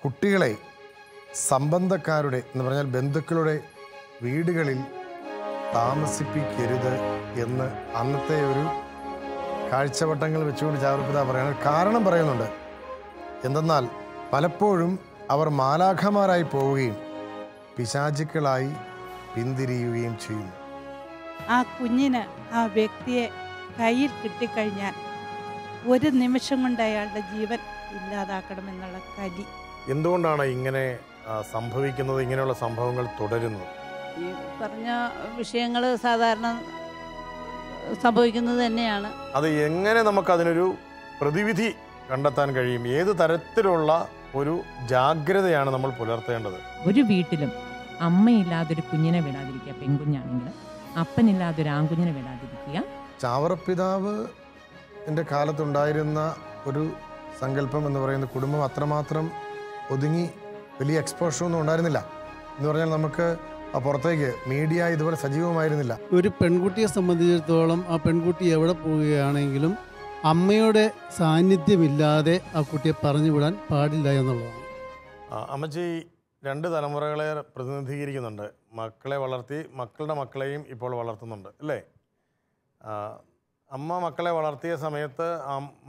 കുട്ടികളെ സംബന്ധക്കാരുടെ എന്ന് പറഞ്ഞാൽ ബന്ധുക്കളുടെ വീടുകളിൽ താമസിപ്പിക്കരുത് എന്ന് അന്നത്തെ ഒരു കാഴ്ചവട്ടങ്ങൾ വെച്ചുകൊണ്ട് ചാവറപ്പിതാവ് പറയുന്നത് കാരണം പറയുന്നുണ്ട്. എന്തെന്നാൽ പലപ്പോഴും അവർ മാലാഖമാരായി പോവുകയും പിശാചുക്കളായി പിന്തിരിയുകയും ചെയ്യുന്നു. ആ കുഞ്ഞിന് ആ വ്യക്തിയെ കയ്യിൽ കിട്ടിക്കഴിഞ്ഞാൽ ഒരു നിമിഷം കൊണ്ട് അയാളുടെ ജീവൻ ഇല്ലാതാക്കണമെന്നുള്ള കലി. എന്തുകൊണ്ടാണ് ഇങ്ങനെ സംഭവിക്കുന്നത്, ഇങ്ങനെയുള്ള സംഭവങ്ങൾ തുടരുന്നത്? ഈ പറഞ്ഞ വിഷയങ്ങൾ സാധാരണ സംഭവിക്കുന്നത് തന്നെയാണ്. അത് എങ്ങനെ നമുക്കതിനൊരു പ്രതിവിധി കണ്ടെത്താൻ കഴിയും? ഏത് തരത്തിലുള്ള ഒരു ജാഗ്രതയാണ് നമ്മൾ പുലർത്തേണ്ടത്? ഒരു വീട്ടിലും അമ്മയില്ലാതൊരു കുഞ്ഞിനെ വിടാതിരിക്കുക, പെൺകുഞ്ഞാണെങ്കിൽ അപ്പനില്ലാതൊരു ആൺകുഞ്ഞിനെ വിടാതിരിക്കുക. ചാവറപ്പിതാവ് എൻ്റെ കാലത്തുണ്ടായിരുന്ന ഒരു സങ്കല്പം എന്ന് പറയുന്ന കുടുംബം അത്രമാത്രം ഒതുങ്ങി വലിയ എക്സ്പോഷറൊന്നും ഉണ്ടായിരുന്നില്ല. എന്ന് പറഞ്ഞാൽ നമുക്ക് പുറത്തേക്ക് മീഡിയ ഇതുപോലെ സജീവമായിരുന്നില്ല. ഒരു പെൺകുട്ടിയെ സംബന്ധിച്ചിടത്തോളം ആ പെൺകുട്ടി എവിടെ പോവുകയാണെങ്കിലും അമ്മയുടെ സാന്നിധ്യമില്ലാതെ ആ കുട്ടിയെ പറഞ്ഞു വിടാൻ പാടില്ല എന്നുള്ളതാണ്. അമ്മച്ചി രണ്ട് തലമുറകളെ പ്രതിനിധീകരിക്കുന്നുണ്ട്. മക്കളെ വളർത്തി മക്കളുടെ മക്കളെയും ഇപ്പോൾ വളർത്തുന്നുണ്ട് അല്ലേ? അമ്മ മക്കളെ വളർത്തിയ സമയത്ത്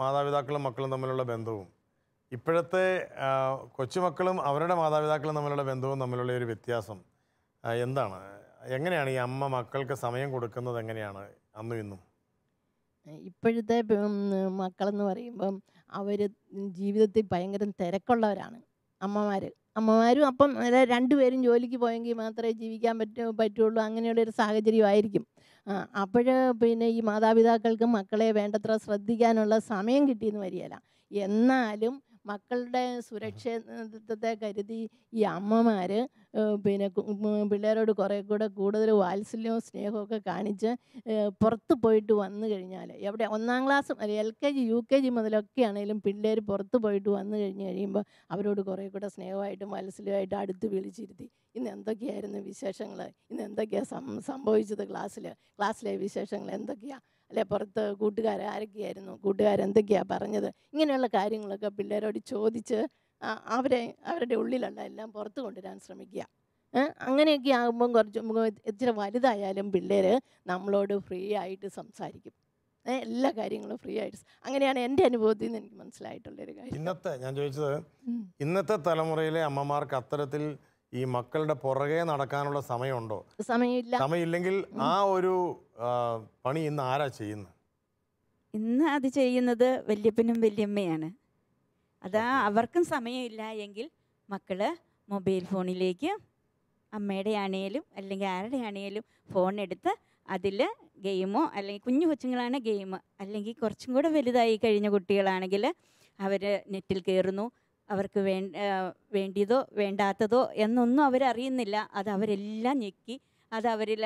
മാതാപിതാക്കളും മക്കളും തമ്മിലുള്ള ബന്ധവും ഇപ്പോഴത്തെ കൊച്ചുമക്കളും അവരുടെ മാതാപിതാക്കളും തമ്മിലുള്ള ബന്ധവും തമ്മിലുള്ള ഒരു വ്യത്യാസം എന്താണ്? എങ്ങനെയാണ് ഈ അമ്മ മക്കൾക്ക് സമയം കൊടുക്കുന്നത്? എങ്ങനെയാണ് അന്നും ഇന്നും? ഇപ്പോഴത്തെ മക്കളെന്ന് പറയുമ്പം അവർ ജീവിതത്തിൽ ഭയങ്കര തിരക്കുള്ളവരാണ്. അമ്മമാരും അപ്പം രണ്ടുപേരും ജോലിക്ക് പോയെങ്കിൽ മാത്രമേ ജീവിക്കാൻ പറ്റുള്ളൂ. അങ്ങനെയുള്ളൊരു സാഹചര്യമായിരിക്കും. അപ്പോൾ പിന്നെ ഈ മാതാപിതാക്കൾക്ക് മക്കളെ വേണ്ടത്ര ശ്രദ്ധിക്കാനുള്ള സമയം കിട്ടിയെന്ന് വരികയില്ല. എന്നാലും മക്കളുടെ സുരക്ഷിതത്വത്തെ കരുതി ഈ അമ്മമാർ പിന്നെ പിള്ളേരോട് കുറേ കൂടെ കൂടുതൽ വാത്സല്യവും സ്നേഹമൊക്കെ കാണിച്ച് പുറത്ത് പോയിട്ട് വന്നു കഴിഞ്ഞാൽ, എവിടെ 1-ാം ക്ലാസ് LKG UKG മുതലൊക്കെ ആണെങ്കിലും പിള്ളേർ പുറത്ത് പോയിട്ട് വന്നു കഴിയുമ്പോൾ അവരോട് കുറേ കൂടെ സ്നേഹമായിട്ടും വാത്സല്യമായിട്ടും അടുത്ത് വിളിച്ചിരുത്തി ഇന്ന് എന്തൊക്കെയായിരുന്നു വിശേഷങ്ങൾ, ഇന്ന് എന്തൊക്കെയാണ് സംഭവിച്ചത്, ക്ലാസ്സിലെ വിശേഷങ്ങൾ എന്തൊക്കെയാണ്, അല്ലെ പുറത്ത് ആരൊക്കെയായിരുന്നു, കൂട്ടുകാരെന്തൊക്കെയാണ് പറഞ്ഞത്, ഇങ്ങനെയുള്ള കാര്യങ്ങളൊക്കെ പിള്ളേരോട് ചോദിച്ച് അവരുടെ ഉള്ളിലുള്ള എല്ലാം പുറത്ത് കൊണ്ടുവരാൻ ശ്രമിക്കുക. അങ്ങനെയൊക്കെ ആകുമ്പം ഇച്ചിരി വലുതായാലും പിള്ളേർ നമ്മളോട് ഫ്രീ ആയിട്ട് സംസാരിക്കും. എല്ലാ കാര്യങ്ങളും ഫ്രീ ആയിട്ട്. അങ്ങനെയാണ് എൻ്റെ അനുഭവത്തിൽ നിന്ന് എനിക്ക് മനസ്സിലായിട്ടുള്ളൊരു കാര്യം. ഞാൻ ചോദിച്ചത്, ഇന്നത്തെ തലമുറയിലെ അമ്മമാർക്ക് അത്തരത്തിൽ ഈ മക്കളുടെ പുറകെ നടക്കാനുള്ള സമയമുണ്ടോ? സമയമില്ലെങ്കിൽ ആ ഒരു പണി ഇന്ന് ആരാ ചെയ്യുന്നത്? ഇന്ന് അത് ചെയ്യുന്നത് വല്യപ്പനും വല്യമ്മയാണ്. അതാ അവർക്കും സമയമില്ല എങ്കിൽ മക്കള് മൊബൈൽ ഫോണിലേക്ക് അമ്മയുടെ ആണേലും അല്ലെങ്കിൽ ആരുടെ ആണേലും ഫോൺ എടുത്ത് അതിൽ ഗെയിമോ, അല്ലെങ്കിൽ കുഞ്ഞു കൊച്ചുങ്ങളാണ് ഗെയിം, അല്ലെങ്കിൽ കുറച്ചും കൂടെ വലുതായി കഴിഞ്ഞ കുട്ടികളാണെങ്കിൽ അവർ നെറ്റിൽ കയറുന്നു. അവർക്ക് വേണ്ടിയതോ വേണ്ടാത്തതോ എന്നൊന്നും അവരറിയുന്നില്ല. അത് അവരെല്ലാം ഞെക്കി അത് അവരിൽ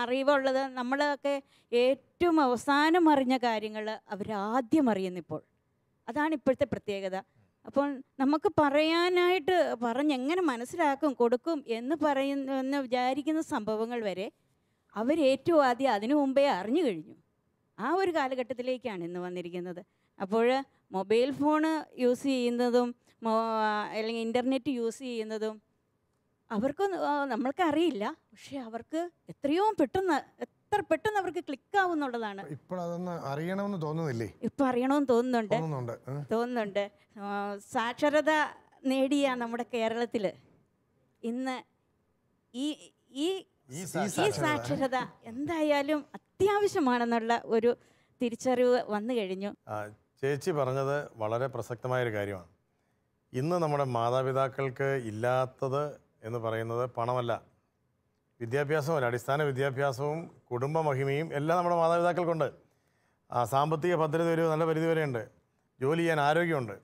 അറിവുള്ളത് നമ്മളൊക്കെ ഏറ്റവും അവസാനം അറിഞ്ഞ കാര്യങ്ങൾ അവരാദ്യം അറിയുന്നിപ്പോൾ. അതാണ് ഇപ്പോഴത്തെ പ്രത്യേകത. അപ്പോൾ നമുക്ക് പറയാനായിട്ട് പറഞ്ഞെങ്ങനെ മനസ്സിലാക്കും കൊടുക്കും എന്ന് വിചാരിക്കുന്ന സംഭവങ്ങൾ വരെ അവരേറ്റവും ആദ്യം അതിനു മുമ്പേ അറിഞ്ഞു കഴിഞ്ഞു. ആ ഒരു കാലഘട്ടത്തിലേക്കാണ് ഇന്ന് വന്നിരിക്കുന്നത്. അപ്പോൾ മൊബൈൽ ഫോണ് യൂസ് ചെയ്യുന്നതും അല്ലെങ്കിൽ ഇൻ്റർനെറ്റ് യൂസ് ചെയ്യുന്നതും അവർക്ക് നമ്മൾക്കറിയില്ല. പക്ഷെ അവർക്ക് എത്ര പെട്ടെന്ന് അവർക്ക് ക്ലിക്കാവും എന്നുള്ളതാണ്. ഇപ്പോൾ അതൊന്ന് അറിയണമെന്ന് തോന്നുന്നില്ലേ? ഇപ്പം അറിയണമെന്ന് തോന്നുന്നുണ്ട്. സാക്ഷരത നേടിയ നമ്മുടെ കേരളത്തിൽ ഇന്ന് ഈ സാക്ഷരത എന്തായാലും അത്യാവശ്യമാണെന്നുള്ള ഒരു തിരിച്ചറിവ് വന്നു കഴിഞ്ഞു. ചേച്ചി പറഞ്ഞത് വളരെ പ്രസക്തമായൊരു കാര്യമാണ്. ഇന്ന് നമ്മുടെ മാതാപിതാക്കൾക്ക് ഇല്ലാത്തത് എന്ന് പറയുന്നത് പണമല്ല, വിദ്യാഭ്യാസമല്ല. അടിസ്ഥാന വിദ്യാഭ്യാസവും കുടുംബ മഹിമയും എല്ലാം നമ്മുടെ മാതാപിതാക്കൾക്കുണ്ട്. സാമ്പത്തിക ഭദ്രത ഒരു നല്ല പരിധി വരെയുണ്ട്. ജോലി ചെയ്യാൻ ആരോഗ്യമുണ്ട്.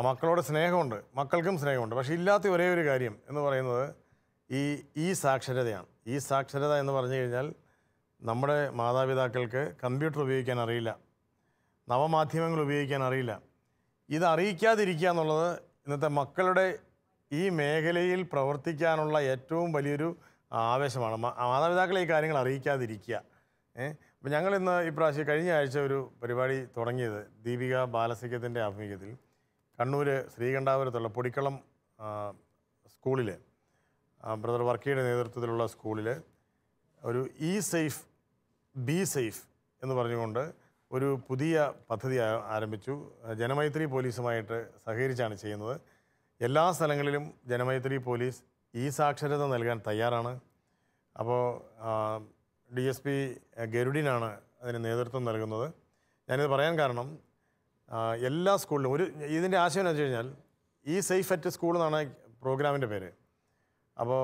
മക്കളോട് സ്നേഹമുണ്ട്, മക്കൾക്കും സ്നേഹമുണ്ട്. പക്ഷേ ഇല്ലാത്ത ഒരേ ഒരു കാര്യം എന്ന് പറയുന്നത് ഈ സാക്ഷരതയാണ്. ഈ സാക്ഷരത എന്ന് പറഞ്ഞു കഴിഞ്ഞാൽ നമ്മുടെ മാതാപിതാക്കൾക്ക് കമ്പ്യൂട്ടർ ഉപയോഗിക്കാൻ അറിയില്ല, നവമാധ്യമങ്ങൾ ഉപയോഗിക്കാൻ അറിയില്ല. ഇത് അറിയിക്കാതിരിക്കുക എന്നുള്ളത് ഇന്നത്തെ മക്കളുടെ ഈ മേഖലയിൽ പ്രവർത്തിക്കാനുള്ള ഏറ്റവും വലിയൊരു ആവേശമാണ്. മാതാപിതാക്കളെ ഈ കാര്യങ്ങൾ അറിയിക്കാതിരിക്കുക. അപ്പോൾ ഞങ്ങളിന്ന് ഇപ്രാവശ്യം കഴിഞ്ഞ ആഴ്ച ഒരു പരിപാടി തുടങ്ങിയത് ദീപിക ബാലസഖ്യത്തിൻ്റെ ആഭിമുഖ്യത്തിൽ കണ്ണൂർ ശ്രീകണ്ഠാപുരത്തുള്ള പൊടിക്കളം സ്കൂളിൽ ബ്രദർ വർക്കിയുടെ നേതൃത്വത്തിലുള്ള സ്കൂളിൽ ഒരു ഇ സേഫ് ബി സേഫ് എന്ന് പറഞ്ഞുകൊണ്ട് ഒരു പുതിയ പദ്ധതി ആരംഭിച്ചു. ജനമൈത്രി പോലീസുമായിട്ട് സഹകരിച്ചാണ് ചെയ്യുന്നത്. എല്ലാ സ്ഥലങ്ങളിലും ജനമൈത്രി പോലീസ് ഈ സാക്ഷരത നൽകാൻ തയ്യാറാണ്. അപ്പോൾ DSP ഗരുഡിനാണ് അതിന് നേതൃത്വം നൽകുന്നത്. ഞാനിത് പറയാൻ കാരണം എല്ലാ സ്കൂളിലും ഇതിൻ്റെ ആശയം എന്ന് വെച്ച് കഴിഞ്ഞാൽ ഈ സേഫ് അറ്റ് സ്കൂൾ എന്നാണ് പ്രോഗ്രാമിൻ്റെ പേര്. അപ്പോൾ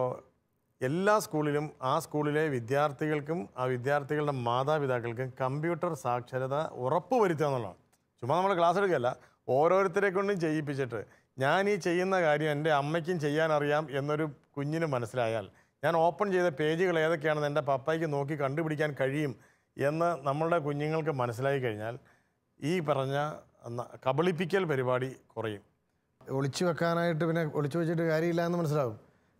എല്ലാ സ്കൂളിലും ആ സ്കൂളിലെ വിദ്യാർത്ഥികൾക്കും ആ വിദ്യാർത്ഥികളുടെ മാതാപിതാക്കൾക്കും കമ്പ്യൂട്ടർ സാക്ഷരത ഉറപ്പ് വരുത്തുക എന്നുള്ളതാണ്. ചുമ്മാ നമ്മൾ ക്ലാസ് എടുക്കുകയല്ല, ഓരോരുത്തരെ കൊണ്ടും ചെയ്യിപ്പിച്ചിട്ട് ഞാൻ ഈ ചെയ്യുന്ന കാര്യം എൻ്റെ അമ്മയ്ക്കും ചെയ്യാനറിയാം എന്നൊരു കുഞ്ഞിന് മനസ്സിലായാൽ, ഞാൻ ഓപ്പൺ ചെയ്ത പേജുകൾ ഏതൊക്കെയാണെന്ന് എൻ്റെ പപ്പായ്ക്ക് നോക്കി കണ്ടുപിടിക്കാൻ കഴിയും എന്ന് നമ്മളുടെ കുഞ്ഞുങ്ങൾക്ക് മനസ്സിലായി കഴിഞ്ഞാൽ ഈ പറഞ്ഞ കബളിപ്പിക്കൽ പരിപാടി കുറയും. ഒളിച്ചു വെക്കാനായിട്ട് പിന്നെ ഒളിച്ചു വെച്ചിട്ട് കാര്യമില്ല എന്ന് മനസ്സിലാവും.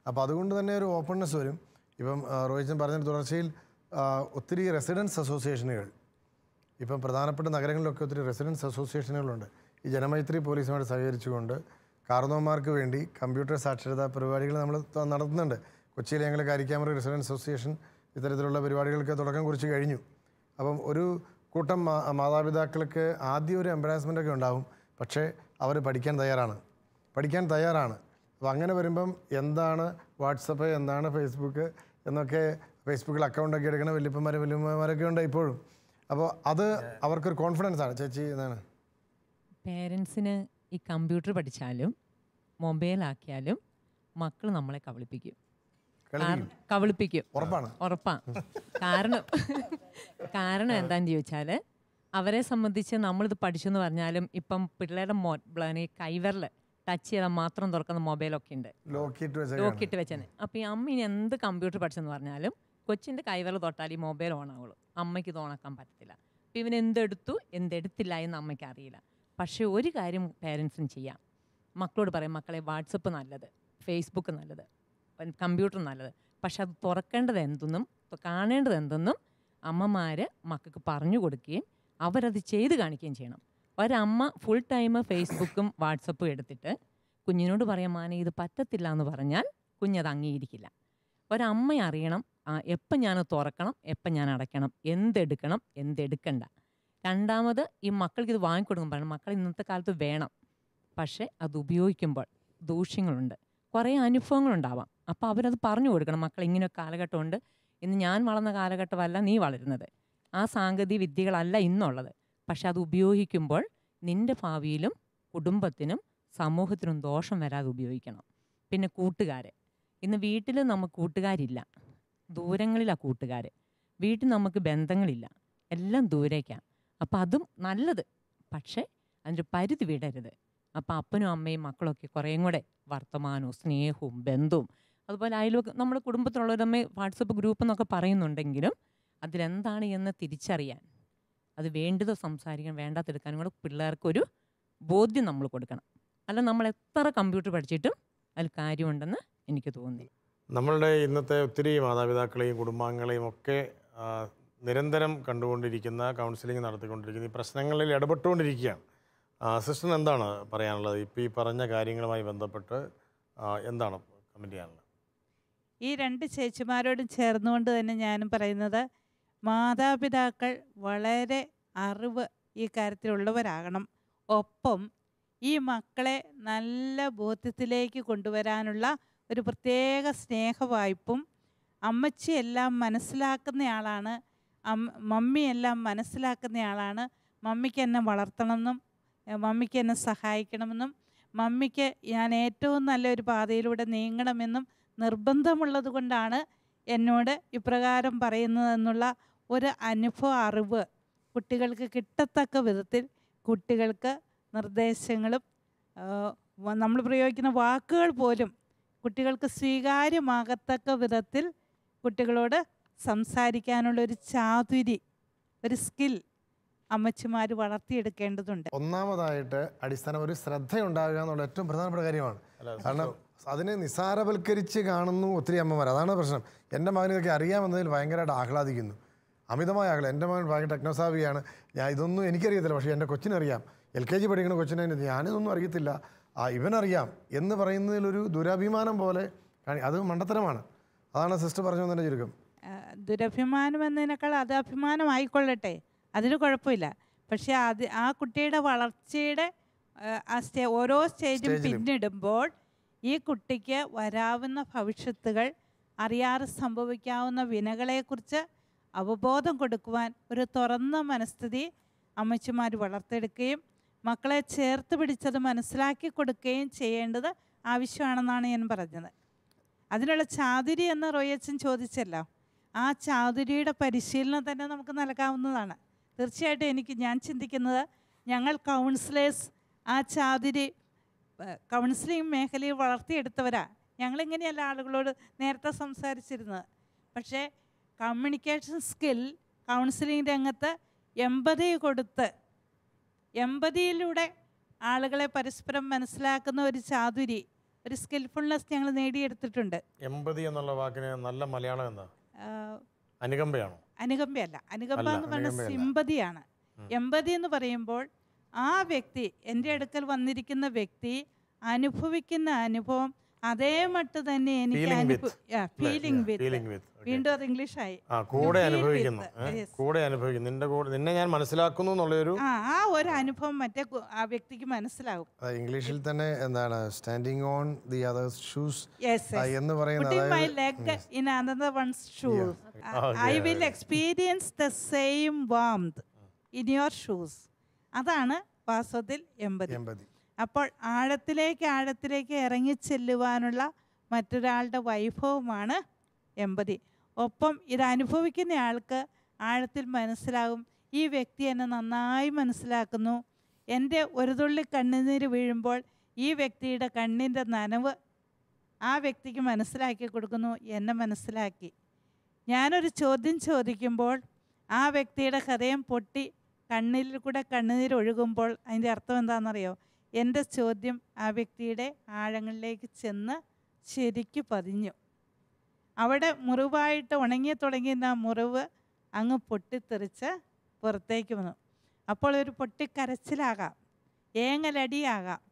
അപ്പോൾ അതുകൊണ്ട് തന്നെ ഒരു ഓപ്പൺനെസ് വരും. ഇപ്പം റോഹിച്ചൻ പറഞ്ഞ തുടർച്ചയിൽ ഒത്തിരി റെസിഡൻസ് അസോസിയേഷനുകൾ, ഇപ്പം പ്രധാനപ്പെട്ട നഗരങ്ങളിലൊക്കെ ഒത്തിരി റെസിഡൻസ് അസോസിയേഷനുകളുണ്ട്. ഈ ജനമൈത്രി പോലീസുമായിട്ട് സഹകരിച്ചുകൊണ്ട് കാർന്നോന്മാർക്ക് വേണ്ടി കമ്പ്യൂട്ടർ സാക്ഷരതാ പരിപാടികൾ നമ്മൾ നടത്തുന്നുണ്ട്. കൊച്ചിയിൽ ഞങ്ങൾ കാരിക്കാമറി റെസിഡൻസ് അസോസിയേഷൻ ഇത്തരത്തിലുള്ള പരിപാടികൾക്ക് തുടക്കം കുറിച്ച് കഴിഞ്ഞു. അപ്പം ഒരു കൂട്ടം മാതാപിതാക്കൾക്ക് ആദ്യം ഒരു എംബറാസ്മെൻ്റ് ഒക്കെ ഉണ്ടാവും, പക്ഷേ അവർ പഠിക്കാൻ തയ്യാറാണ്. അപ്പോൾ അങ്ങനെ വരുമ്പം എന്താണ് വാട്സപ്പ്, എന്താണ് ഫേസ്ബുക്ക് എന്നൊക്കെ, ഫേസ്ബുക്കിൽ അക്കൗണ്ടൊക്കെ എടുക്കണ വല്യപ്പന്മാരൊക്കെ ഉണ്ട് ഇപ്പോഴും. അപ്പോൾ അത് അവർക്കൊരു കോൺഫിഡൻസ് ആണ്. ചേച്ചി എന്താണ്? പേരൻസിന് ഈ കമ്പ്യൂട്ടർ പഠിച്ചാലും മൊബൈലാക്കിയാലും മക്കൾ നമ്മളെ കബളിപ്പിക്കും. ഉറപ്പാണ്. കാരണം എന്താണെന്ന് ചോദിച്ചാൽ, അവരെ സംബന്ധിച്ച് നമ്മളിത് പഠിച്ചെന്ന് പറഞ്ഞാലും ഇപ്പം പിള്ളേരുടെ കൈവിരൽ ടച്ച് ചെയ്താൽ മാത്രം തുറക്കുന്ന മൊബൈലൊക്കെ ഉണ്ട്, ലോക്കിട്ട് വെച്ചാൽ. അപ്പോൾ ഈ അമ്മ ഇനി എന്ത് കമ്പ്യൂട്ടർ പഠിച്ചെന്ന് പറഞ്ഞാലും കൊച്ചിൻ്റെ കൈവിരൽ തൊട്ടാൽ ഈ മൊബൈൽ ഓണാവുള്ളൂ. അമ്മയ്ക്ക് ഇത് ഓണാക്കാൻ പറ്റത്തില്ല. അപ്പോൾ ഇവൻ എന്തെടുത്തു എന്തെടുത്തില്ല എന്ന് അമ്മയ്ക്ക് അറിയില്ല. പക്ഷേ ഒരു കാര്യം പേരൻസിന് ചെയ്യാം. മക്കളോട് പറയും, മക്കളെ വാട്സപ്പ് നല്ലത്, ഫേസ്ബുക്ക് നല്ലത്, കമ്പ്യൂട്ടർ നല്ലത്, പക്ഷെ അത് തുറക്കേണ്ടത് എന്തെന്നും കാണേണ്ടത് എന്തെന്നും അമ്മമാർ മക്കൾക്ക് പറഞ്ഞു കൊടുക്കുകയും അവരത് ചെയ്ത് കാണിക്കുകയും ചെയ്യണം. ഒരമ്മ ഫുൾ ടൈം ഫേസ്ബുക്കും വാട്സപ്പും എടുത്തിട്ട് കുഞ്ഞിനോട് പറയാൻ, മാനെ ഇത് പറ്റത്തില്ല എന്ന് പറഞ്ഞാൽ കുഞ്ഞത് അംഗീകരിക്കില്ല. ഒരമ്മ അറിയണം എപ്പം ഞാൻ തുറക്കണം, എപ്പം ഞാൻ അടയ്ക്കണം, എന്തെടുക്കണം, എന്തെടുക്കണ്ട. രണ്ടാമത് ഈ മക്കൾക്ക് ഇത് വാങ്ങിക്കൊടുക്കുമ്പോൾ പറയണം, മക്കൾ ഇന്നത്തെ കാലത്ത് വേണം, പക്ഷേ അത് ഉപയോഗിക്കുമ്പോൾ ദൂഷ്യങ്ങളുണ്ട്, കുറേ അനുഭവങ്ങളുണ്ടാവാം. അപ്പോൾ അവരത് പറഞ്ഞു കൊടുക്കണം. മക്കൾ ഇങ്ങനെ കാലഘട്ടമുണ്ട്, ഇന്ന് ഞാൻ വളർന്ന കാലഘട്ടമല്ല നീ വളരുന്നത്, ആ സാങ്കേതിക വിദ്യകളല്ല ഇന്നുള്ളത്. പക്ഷെ അത് ഉപയോഗിക്കുമ്പോൾ നിൻ്റെ ഭാവിയിലും കുടുംബത്തിനും സമൂഹത്തിനും ദോഷം വരാതെ ഉപയോഗിക്കണം. പിന്നെ കൂട്ടുകാർ, ഇന്ന് വീട്ടിൽ നമുക്ക് കൂട്ടുകാരില്ല, ദൂരങ്ങളിലാണ് കൂട്ടുകാർ. വീട്ടിൽ നമുക്ക് ബന്ധങ്ങളില്ല, എല്ലാം ദൂരേക്കാണ്. അപ്പോൾ അതും നല്ലത്, പക്ഷേ അതിൻ്റെ പരിധി വിടരുത്. അപ്പോൾ അപ്പനും അമ്മയും മക്കളൊക്കെ കുറേയും കൂടെ വർത്തമാനവും സ്നേഹവും ബന്ധവും, അതുപോലെ അയൽവക്കം, നമ്മുടെ കുടുംബത്തിലുള്ളവരമ്മ വാട്സപ്പ് ഗ്രൂപ്പ് എന്നൊക്കെ പറയുന്നുണ്ടെങ്കിലും അതിലെന്താണ് എന്ന് തിരിച്ചറിയാൻ, അത് വേണ്ടത് സംസാരിക്കാൻ, വേണ്ടാത്തെടുക്കാനും കൂടെ പിള്ളേർക്കൊരു ബോധ്യം നമ്മൾ കൊടുക്കണം. അല്ല നമ്മൾ എത്ര കമ്പ്യൂട്ടർ പഠിച്ചിട്ടും അതിൽ കാര്യമുണ്ടെന്ന് എനിക്ക് തോന്നി. നമ്മളുടെ ഇന്നത്തെ ഒത്തിരി മാതാപിതാക്കളെയും കുടുംബാംഗങ്ങളെയും ഒക്കെ നിരന്തരം കണ്ടുകൊണ്ടിരിക്കുന്ന, കൗൺസിലിംഗ് നടത്തിക്കൊണ്ടിരിക്കുന്ന ഈ പ്രശ്നങ്ങളിൽ ഇടപെട്ടുകൊണ്ടിരിക്കുകയാണ്. സിസ്റ്റർ എന്താണ് പറയാനുള്ളത്? ഇപ്പോൾ ഈ പറഞ്ഞ കാര്യങ്ങളുമായി ബന്ധപ്പെട്ട് എന്താണ് കമൻറ്റ് ചെയ്യാനുള്ളത്? ഈ രണ്ട് ചേച്ചിമാരോടും ചേർന്നുകൊണ്ട് തന്നെ ഞാനും പറയുന്നത്, മാതാപിതാക്കൾ വളരെ അറിവ് ഈ കാര്യത്തിലുള്ളവരാകണം. ഒപ്പം ഈ മക്കളെ നല്ല ബോധ്യത്തിലേക്ക് കൊണ്ടുവരാനുള്ള ഒരു പ്രത്യേക സ്നേഹവായ്പും, അമ്മച്ചിയെല്ലാം മനസ്സിലാക്കുന്നയാളാണ്, മമ്മിയെല്ലാം മനസ്സിലാക്കുന്നയാളാണ്, മമ്മിക്ക് എന്നെ വളർത്തണമെന്നും മമ്മിക്ക് എന്നെ സഹായിക്കണമെന്നും മമ്മിക്ക് ഞാൻ ഏറ്റവും നല്ലൊരു പാതയിലൂടെ നീങ്ങണമെന്നും നിർബന്ധമുള്ളത് കൊണ്ടാണ് എന്നോട് ഇപ്രകാരം പറയുന്നതെന്നുള്ള ഒരു അറിവ് കുട്ടികൾക്ക് കിട്ടത്തക്ക വിധത്തിൽ കുട്ടികൾക്ക് നിർദ്ദേശങ്ങളും നമ്മൾ പ്രയോഗിക്കുന്ന വാക്കുകൾ പോലും കുട്ടികൾക്ക് സ്വീകാര്യമാകത്തക്ക വിധത്തിൽ കുട്ടികളോട് സംസാരിക്കാനുള്ളൊരു ചാതുരി, ഒരു സ്കിൽ അമ്മച്ചിമാർ വളർത്തിയെടുക്കേണ്ടതുണ്ട്. ഒന്നാമതായിട്ട് ഒരു ശ്രദ്ധയുണ്ടാകുക എന്നുള്ള ഏറ്റവും പ്രധാനപ്പെട്ട കാര്യമാണ്. കാരണം അതിനെ നിസ്സാരവൽക്കരിച്ച് കാണുന്നു ഒത്തിരി അമ്മമാർ. അതാണ് പ്രശ്നം. എൻ്റെ മകന് ഇതൊക്കെ അറിയാമെന്നതിൽ ഭയങ്കരമായിട്ട് ആഹ്ലാദിക്കുന്നു, അമിതമായ ആഹ്ലാദം. എൻ്റെ മകൻ ഭയങ്കര ടെക്നോസാവിയാണ്, ഇതൊന്നും എനിക്കറിയത്തില്ല, പക്ഷേ എൻ്റെ കൊച്ചിനറിയാം, LKG പഠിക്കുന്ന കൊച്ചിനെ ഞാനിതൊന്നും അറിയത്തില്ല, ഇവനറിയാം എന്ന് പറയുന്നതിലൊരു ദുരഭിമാനം പോലെ അത് മണ്ടത്തരമാണ്. അതാണ് സിസ്റ്റർ പറഞ്ഞു തന്നെ ചുരുക്കം. ദുരഭിമാനം എന്നതിനേക്കാൾ അത് അഭിമാനമായിക്കൊള്ളട്ടെ, അതിന് കുഴപ്പമില്ല. പക്ഷേ ആ കുട്ടിയുടെ വളർച്ചയുടെ ഓരോ സ്റ്റേജും പിന്നിടുമ്പോൾ ഈ കുട്ടിക്ക് വരാവുന്ന ഭവിഷ്യത്തുകൾ, അറിയാതെ സംഭവിക്കാവുന്ന വിനകളെക്കുറിച്ച് അവബോധം കൊടുക്കുവാൻ ഒരു തുറന്ന മനസ്ഥിതി അമ്മച്ചിമാർ വളർത്തിയെടുക്കുകയും മക്കളെ ചേർത്ത് പിടിച്ചത് മനസ്സിലാക്കി കൊടുക്കുകയും ചെയ്യേണ്ടത് ആവശ്യമാണെന്നാണ് ഞാൻ പറഞ്ഞത്. അതിനുള്ള ചാതുരി എന്ന് റോയച്ചൻ ചോദിച്ചല്ലോ, ആ ചാതുരിയുടെ പരിശീലനം തന്നെ നമുക്ക് നൽകാവുന്നതാണ്. തീർച്ചയായിട്ടും ഞാൻ ചിന്തിക്കുന്നത് ഞങ്ങൾ കൗൺസിലേഴ്സ് ആ ചാതുരി കൗൺസിലിംഗ് മേഖലയിൽ വളർത്തിയെടുത്തവരാ. ഞങ്ങളിങ്ങനെയല്ല ആളുകളോട് നേരത്തെ സംസാരിച്ചിരുന്നത്. പക്ഷേ കമ്മ്യൂണിക്കേഷൻ സ്കിൽ കൗൺസിലിംഗ് രംഗത്ത് എമ്പതി കൊടുത്ത് എമ്പതിയിലൂടെ ആളുകളെ പരസ്പരം മനസ്സിലാക്കുന്ന ഒരു ചാതുരി, ഒരു സ്കിൽഫുൾനെസ് ഞങ്ങൾ നേടിയെടുത്തിട്ടുണ്ട്. എമ്പതി എന്നുള്ള വാക്കിന് നല്ല മലയാളം എന്താ? അനുകമ്പയാണോ? അനുകമ്പയല്ല, അനുകമ്പ എന്ന് പറയുന്നത് സിമ്പതിയാണ്. എമ്പതി എന്ന് പറയുമ്പോൾ ആ വ്യക്തി, എൻ്റെ അടുക്കൽ വന്നിരിക്കുന്ന വ്യക്തി അനുഭവിക്കുന്ന അനുഭവം അതേ മട്ട് തന്നെ എനിക്ക് ഫീലിംഗ് വിത്ത്, വീണ്ടും അത് ഇംഗ്ലീഷായി, കൂടെ അനുഭവിക്കുന്നു, കൂടെ അനുഭവിക്കുന്നു, നിന്റെ കൂടെ നിന്നെ ഞാൻ മനസ്സിലാക്കുന്നു എന്നുള്ളൊരു ആ ഒരു അനുഭവം മറ്റേ ആ വ്യക്തിക്ക് മനസ്സിലാവും. ഇംഗ്ലീഷിൽ തന്നെ എന്താണ് standing on the others shoes എന്ന് പറയുന്നത്. my leg in another one's shoes. I will experience the same warmth in your shoes. അതാണ് വാസ്തവത്തിൽ എമ്പതി. അപ്പോൾ ആഴത്തിലേക്ക് ഇറങ്ങിച്ചെല്ലുവാനുള്ള മറ്റൊരാളുടെ വൈഭവമാണ് എമ്പതി. ഒപ്പം ഇത് അനുഭവിക്കുന്ന ആൾക്ക് ആഴത്തിൽ മനസ്സിലാകും, ഈ വ്യക്തി എന്നെ നന്നായി മനസ്സിലാക്കുന്നു. എൻ്റെ ഒരു തുള്ളി കണ്ണുനീര് വീഴുമ്പോൾ ഈ വ്യക്തിയുടെ കണ്ണിൻ്റെ നനവ് ആ വ്യക്തിക്ക് മനസ്സിലാക്കി കൊടുക്കുന്നു, എന്നെ മനസ്സിലാക്കി. ഞാനൊരു ചോദ്യം ചോദിക്കുമ്പോൾ ആ വ്യക്തിയുടെ ഹൃദയം പൊട്ടി കണ്ണിൽ കൂടെ കണ്ണുനീര് ഒഴുകുമ്പോൾ അതിൻ്റെ അർത്ഥം എന്താണെന്നറിയോ? എൻ്റെ ചോദ്യം ആ വ്യക്തിയുടെ ആഴങ്ങളിലേക്ക് ചെന്ന് ശരിക്ക് പതിഞ്ഞു. അവിടെ മുറിവായിട്ട് ഉണങ്ങി തുടങ്ങിയ ആ മുറിവ് അങ്ങ് പൊട്ടിത്തെറിച്ച് പുറത്തേക്ക് വന്നു. അപ്പോൾ ഒരു പൊട്ടിക്കരച്ചിലാകാം, ഏങ്ങലടിയാകാം,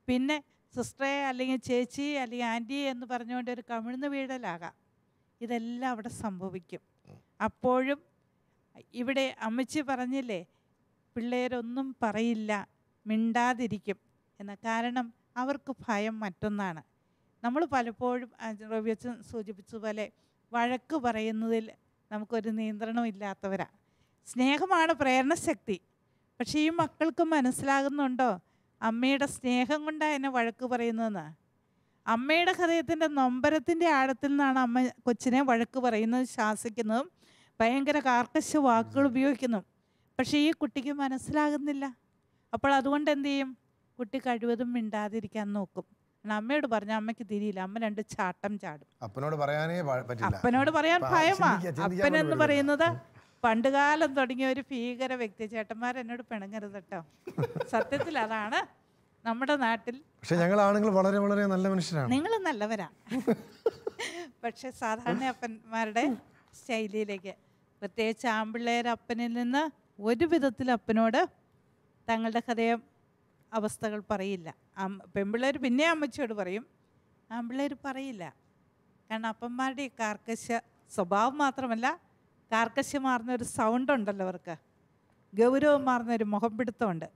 പിന്നെ സിസ്റ്ററെ അല്ലെങ്കിൽ ചേച്ചി അല്ലെങ്കിൽ ആൻറ്റി എന്ന് പറഞ്ഞുകൊണ്ട് ഒരു കമിഴ്ന്ന് വീഴലാകാം. ഇതെല്ലാം അവിടെ സംഭവിക്കും. അപ്പോഴും ഇവിടെ അമ്മച്ചി പറഞ്ഞില്ലേ, പിള്ളേരൊന്നും പറയില്ല, മിണ്ടാതിരിക്കും എന്ന. കാരണം അവർക്ക് ഭയം മറ്റൊന്നാണ്. നമ്മൾ പലപ്പോഴും റോബിയച്ചൻ സൂചിപ്പിച്ചതുപോലെ വഴക്ക് പറയുന്നതിൽ നമുക്കൊരു നിയന്ത്രണം ഇല്ലാത്തവരാണ്. സ്നേഹമാണ് പ്രേരണശക്തി. പക്ഷേ ഈ മക്കൾക്ക് മനസ്സിലാകുന്നുണ്ടോ അമ്മയുടെ സ്നേഹം കൊണ്ടാണ് എന്നെ വഴക്ക് പറയുന്നതെന്ന്? അമ്മയുടെ ഹൃദയത്തിൻ്റെ നൊമ്പരത്തിൻ്റെ ആഴത്തിൽ നിന്നാണ് അമ്മ കൊച്ചിനെ വഴക്ക് പറയുന്നതും ശാസിക്കുന്നതും ഭയങ്കര കാർക്കശ വാക്കുകൾ ഉപയോഗിക്കുന്നു. പക്ഷേ ഈ കുട്ടിക്ക് മനസ്സിലാകുന്നില്ല. അപ്പോൾ അതുകൊണ്ട് എന്ത് ചെയ്യും? കുട്ടി കഴിവതും മിണ്ടാതിരിക്കാൻ നോക്കും. അമ്മയോട് പറഞ്ഞാൽ അമ്മയ്ക്ക് തിരിയില്ല, അമ്മ രണ്ട് ചാട്ടം ചാടും. അപ്പനോട് പറയാൻ ഭയമാ. അപ്പനെന്ന് പറയുന്നത് പണ്ടുകാലം തുടങ്ങിയ ഒരു ഭീകര വ്യക്തി. ചേട്ടന്മാർ എന്നോട് പിണങ്ങരുത് കേട്ടോ. സത്യത്തിൽ അതാണ് നമ്മുടെ നാട്ടിൽ. പക്ഷെ ഞങ്ങൾ ആണുങ്ങൾ വളരെ വളരെ നല്ല മനുഷ്യരാണ്. നിങ്ങൾ നല്ലവരാ. പക്ഷെ സാധാരണ അപ്പന്മാരുടെ ശൈലിയിലേക്ക്, പ്രത്യേകിച്ച് ആൺപിള്ളേർ അപ്പനിൽ നിന്ന് ഒരു വിധത്തിൽ അപ്പനോട് തങ്ങളുടെ ഹൃദയം അവസ്ഥകൾ പറയില്ല. പെൺപിള്ളേർ പിന്നെ അമ്മച്ചിയോട് പറയും, ആൺപിള്ളേർ പറയില്ല. കാരണം അപ്പന്മാരുടെ ഈ കാർക്കശ സ്വഭാവം മാത്രമല്ല, കാർക്കശ്യമാർന്നൊരു സൗണ്ട് ഉണ്ടല്ലോ അവർക്ക്, ഗൗരവം മാറുന്നൊരു മുഖം പിടുത്തമുണ്ട്.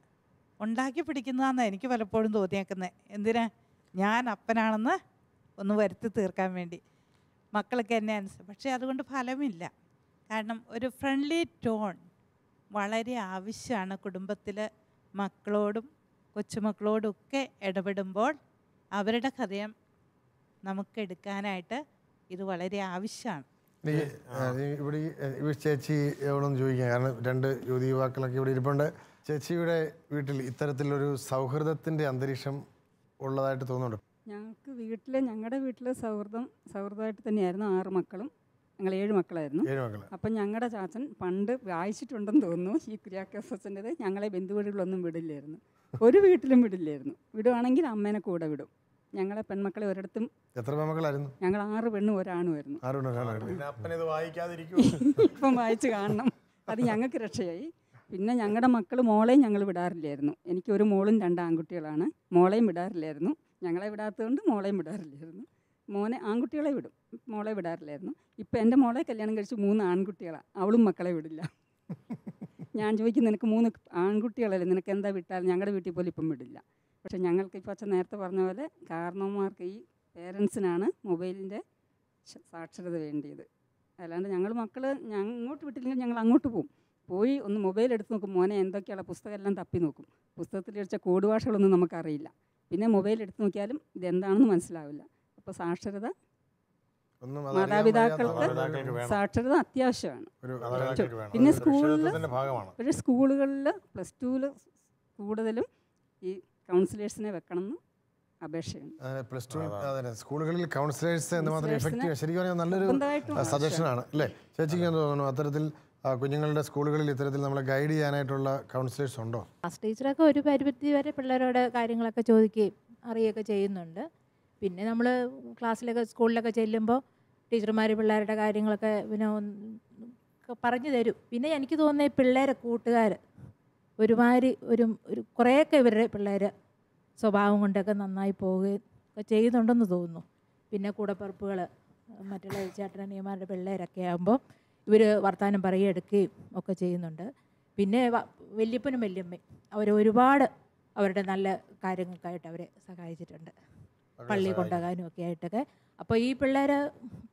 ഉണ്ടാക്കി പിടിക്കുന്നതാണെന്ന് എനിക്ക് പലപ്പോഴും തോന്നിയേക്കുന്നത്. എന്തിനാ? ഞാൻ അപ്പനാണെന്ന് ഒന്ന് വരുത്തി തീർക്കാൻ വേണ്ടി. മക്കളൊക്കെ എന്നെ പക്ഷേ അതുകൊണ്ട് ഫലമില്ല. കാരണം ഒരു ഫ്രണ്ട്ലി ടോൺ വളരെ ആവശ്യമാണ്. കുടുംബത്തിൽ മക്കളോടും കൊച്ചുമക്കളോടും ഒക്കെ ഇടപെടുമ്പോൾ അവരുടെ ഹൃദയം നമുക്കെടുക്കാനായിട്ട് ഇത് വളരെ ആവശ്യമാണ്. ഇവിടെ ചേച്ചി എവിടെയൊന്ന് ചോദിക്കാം, കാരണം രണ്ട് യുവതി യുവാക്കളൊക്കെ ഇവിടെ ഇരിപ്പുണ്ട്. ചേച്ചിയുടെ വീട്ടിൽ ഇത്തരത്തിലൊരു സൗഹൃദത്തിൻ്റെ അന്തരീക്ഷം ഉള്ളതായിട്ട് തോന്നുന്നുണ്ട്? ഞങ്ങളുടെ വീട്ടിൽ സൗഹൃദമായിട്ട് തന്നെയായിരുന്നു. 6 മക്കളും, ഞങ്ങൾ 7 മക്കളായിരുന്നു. അപ്പം ഞങ്ങളുടെ ചാച്ചൻ പണ്ട് വായിച്ചിട്ടുണ്ടെന്ന് തോന്നുന്നു, ഈ കുര്യാക്കോസച്ചൻ്റെത്. ഞങ്ങളെ ബന്ധുവീടുകളൊന്നും വിടില്ലായിരുന്നു, ഒരു വീട്ടിലും വിടില്ലായിരുന്നു. വിടുവാണെങ്കിൽ അമ്മേനെ കൂടെ വിടും. ഞങ്ങളെ പെൺമക്കളെ ഒരിടത്തും. എത്ര പെൺമക്കളായിരുന്നു? ഞങ്ങൾ 6 പെണ്ണും ഒരാണുമായിരുന്നു. ഇപ്പം വായിച്ച് കാണണം, അത് ഞങ്ങൾക്ക് രക്ഷയായി. പിന്നെ ഞങ്ങളുടെ മക്കൾ മോളെയും ഞങ്ങൾ വിടാറില്ലായിരുന്നു. എനിക്കൊരു മോളും 2 ആൺകുട്ടികളാണ്. മോളെയും വിടാറില്ലായിരുന്നു. ഞങ്ങളെ വിടാത്തതുകൊണ്ട് മോളെയും വിടാറില്ലായിരുന്നു. മോനെ ആൺകുട്ടികളെ വിടും, മോളെ വിടാറില്ലായിരുന്നു. ഇപ്പം എൻ്റെ മോളെ കല്യാണം കഴിച്ച് 3 ആൺകുട്ടികളാണ്. അവളും മക്കളെ വിടില്ല. ഞാൻ ചോദിക്കും, നിനക്ക് 3 ആൺകുട്ടികളല്ലേ, നിനക്ക് എന്താ വിട്ടാൽ? ഞങ്ങളുടെ വീട്ടിൽ പോലും ഇപ്പം വിടില്ല. പക്ഷേ ഞങ്ങൾക്ക് ഇപ്പോൾ അച്ഛൻ നേരത്തെ പറഞ്ഞ പോലെ കാരണവന്മാർക്ക്, ഈ പേരൻസിനാണ് മൊബൈലിൻ്റെ സാക്ഷരത വേണ്ടിയത്. അല്ലാണ്ട് ഞങ്ങൾ മക്കൾ അങ്ങോട്ട് വിട്ടില്ലെങ്കിൽ ഞങ്ങൾ അങ്ങോട്ട് പോയി ഒന്ന് മൊബൈൽ എടുത്ത് നോക്കും. മോനെ എന്തൊക്കെയാണ് പുസ്തകം എല്ലാം തപ്പി നോക്കും. പുസ്തകത്തിൽ വെച്ച കോഡ് ഭാഷകളൊന്നും നമുക്കറിയില്ല. പിന്നെ മൊബൈൽ എടുത്ത് നോക്കിയാലും ഇതെന്താണെന്ന് മനസ്സിലാവില്ല. അപ്പോൾ സാക്ഷരത മാതാപിതാക്കൾക്ക് സാക്ഷരത അത്യാവശ്യമാണ്. പിന്നെ സ്കൂളുകളിൽ +2 കൂടുതലും ഈ കൗൺസിലേഴ്സിനെ വെക്കണമെന്ന് അപേക്ഷയുണ്ട്. സ്കൂളുകളിൽ കൗൺസിലേഴ്സ് എന്തുമാത്രം എഫക്റ്റീവ്, ശരിക്കും പറഞ്ഞാൽ നല്ലൊരു സജഷനാണ് അല്ലേ ചേച്ചിക്ക്? എന്ന് തോന്നുന്നു അത്തരത്തിൽ കുഞ്ഞുങ്ങളുടെ സ്കൂളുകളിൽ ഇത്തരത്തിൽ നമ്മളെ ഗൈഡ് ചെയ്യാനായിട്ടുള്ള കൗൺസിലേഴ്സ് ഉണ്ടോ? ക്ലാസ് ടീച്ചറൊക്കെ ഒരു പരിധി വരെ പിള്ളേരോട് കാര്യങ്ങളൊക്കെ ചോദിക്കുകയും അറിയുകയൊക്കെ ചെയ്യുന്നുണ്ട്. പിന്നെ നമ്മൾ ക്ലാസ്സിലൊക്കെ സ്കൂളിലൊക്കെ ചെല്ലുമ്പോൾ ടീച്ചർമാർ പിള്ളേരുടെ കാര്യങ്ങളൊക്കെ പിന്നെ പറഞ്ഞു തരും. പിന്നെ എനിക്ക് തോന്നുന്നത് ഈ പിള്ളേരെ കൂട്ടുകാർ ഒരുമാതിരി ഒരു കുറേയൊക്കെ ഇവരുടെ പിള്ളേർ സ്വഭാവം കൊണ്ടൊക്കെ നന്നായി പോവുകയും ഒക്കെ ചെയ്യുന്നുണ്ടെന്ന് തോന്നുന്നു. പിന്നെ കൂടപ്പിറപ്പുകൾ, മറ്റുള്ള ചേട്ടനനിയന്മാരുടെ പിള്ളേരൊക്കെ ആകുമ്പോൾ ഇവർ വർത്തമാനം പറയുകയും എടുക്കുകയും ഒക്കെ ചെയ്യുന്നുണ്ട്. പിന്നെ വല്യപ്പനും വല്യമ്മയും ഒരുപാട് അവരുടെ നല്ല കാര്യങ്ങൾക്കായിട്ട് അവരെ സഹായിച്ചിട്ടുണ്ട്, പള്ളി കൊണ്ടുപോകാനും ഒക്കെ ആയിട്ടൊക്കെ. അപ്പോൾ ഈ പിള്ളേർ